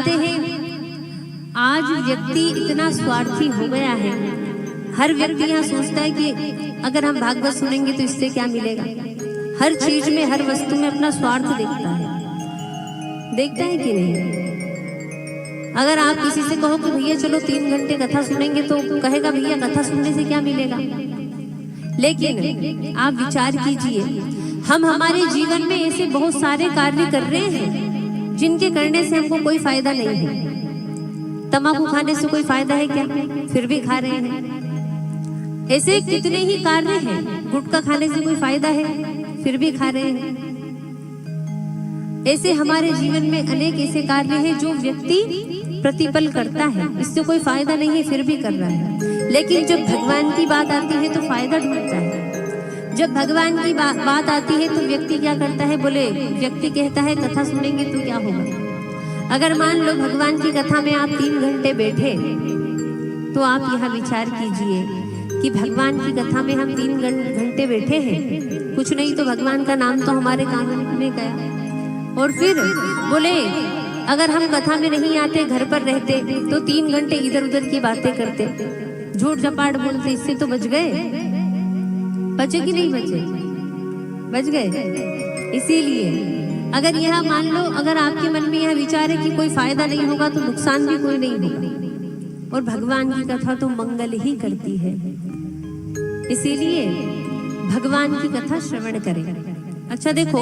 जानते हैं आज व्यक्ति इतना स्वार्थी हो गया है। हर व्यक्ति यहाँ सोचता है कि अगर हम भागवत सुनेंगे तो इससे क्या मिलेगा। हर चीज में, हर वस्तु में अपना स्वार्थ देखता है कि नहीं। अगर आप किसी से कहो कि भैया चलो 3 घंटे कथा सुनेंगे तो कहेगा भैया कथा सुनने से क्या मिलेगा। लेकिन आप विचार कीजिए, हम हमारे जीवन में ऐसे बहुत सारे कार्य कर रहे हैं जिनके करने से हमको कोई फायदा नहीं है। तंबाकू खाने से कोई फायदा है क्या? फिर भी खा रहे हैं। ऐसे कितने ही कार्य हैं। गुटखा खाने से कोई फायदा है, फिर भी खा रहे हैं। ऐसे हमारे जीवन में अनेक ऐसे कार्य हैं जो व्यक्ति प्रतिपल करता है, इससे कोई फायदा नहीं है, फिर भी कर रहा है। लेकिन जब भगवान की बात आती है तो फायदा ढूंढता है। जब भगवान की बात आती है तो व्यक्ति क्या करता है? बोले व्यक्ति कहता है कथा सुनेंगे तो क्या होगा। अगर मान लो भगवान की कथा में आप 3 घंटे बैठे तो आप यहाँ विचार कीजिए कि भगवान की कथा में हम 3 घंटे बैठे हैं, कुछ नहीं तो भगवान का नाम तो हमारे कानों में गया। और फिर बोले अगर हम कथा में नहीं आते, घर पर रहते तो 3 घंटे इधर उधर की बातें करते, झूठ झपाट बोलते, इससे तो बच गए। बचे कि नहीं बचे? बच गए। इसीलिए अगर यह मान लो, अगर आपके मन में यह विचार है कि कोई फायदा नहीं होगा तो नुकसान भी कोई नहीं होगा। और भगवान की कथा तो मंगल ही करती है, इसीलिए भगवान की कथा श्रवण करें। अच्छा देखो,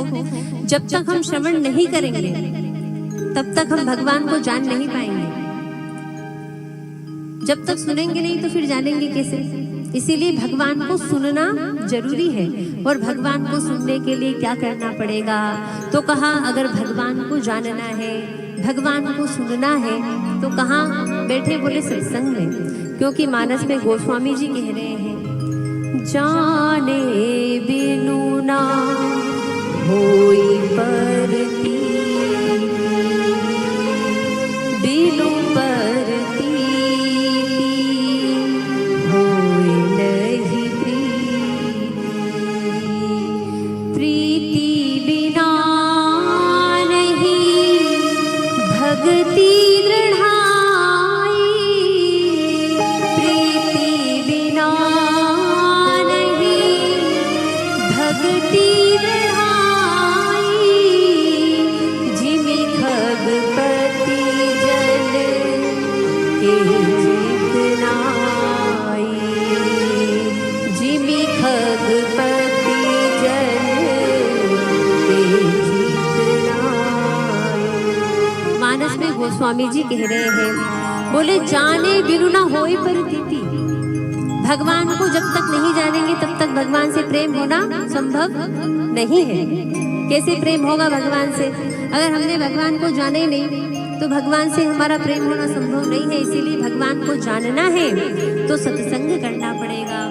जब तक हम श्रवण नहीं करेंगे तब तक हम भगवान को जान नहीं पाएंगे। जब तक सुनेंगे नहीं तो फिर जानेंगे कैसे। इसीलिए भगवान को सुनना जरूरी है। और भगवान को सुनने के लिए क्या करना पड़ेगा? तो कहा अगर भगवान को जानना है, भगवान को सुनना है तो कहाँ बैठे? बोले सत्संग में। क्योंकि मानस में गोस्वामी जी कह रहे हैं, जाने बिनु ना होई परती, बिनु परती होई नहीं प्रीति बिना नहीं भक्ति दृढ़ाई, प्रीति बिना नहीं भक्ति दृढ़ाई, जिमि खगपति जन के जितनाई, जिमि खगपति जन के जितनाई। मानस में गोस्वामी जी कह रहे हैं, बोले जाने बिनु ना होई परतीति। भगवान को जब तक नहीं जानेंगे तब तक भगवान से प्रेम होना संभव नहीं है। कैसे प्रेम होगा भगवान से? अगर हमने भगवान को जाने ही नहीं तो भगवान से हमारा प्रेम होना संभव नहीं है। इसीलिए भगवान को जानना है तो सत्संग करना पड़ेगा।